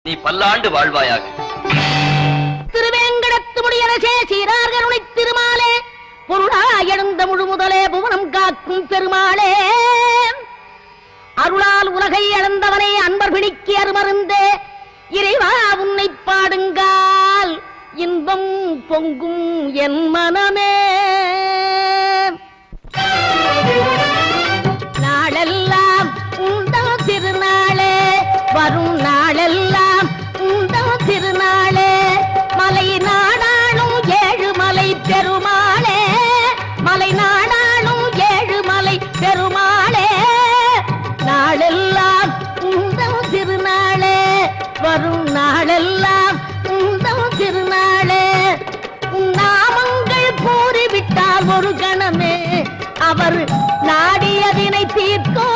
நீ பல்லாண்டு வாழ்வாயாக. திருவேங்கடத்து முடியரசே சீரார்கருணை திருமாலே பொருளாய் எழுந்த முழு முதலே புவனம் காக்கும் பெருமாளே அருளால் உலகை அளந்தவனே அன்பர் பிடிக்கு அருமருந்தே இறைவா உன்னை பாடுங்கால் இன்பம் பொங்கும் என் மனமே. நாளெல்லாம் உந்தம் திருநாளே வரும் நாளெல்லாம் உந்தம் திருநாளே மலை நாடாளும் ஏழுமலை பெருமாளே மலை நாடாளும் ஏழுமலை பெருமாளே நாளெல்லாம் உந்தம் திருநாளே வரும் நாளெல்லாம் உந்தம் திருநாளே. நாமங்கள் கூறிவிட்டால் ஒரு கணமே அவர் நாடியதினை தீர்க்கும்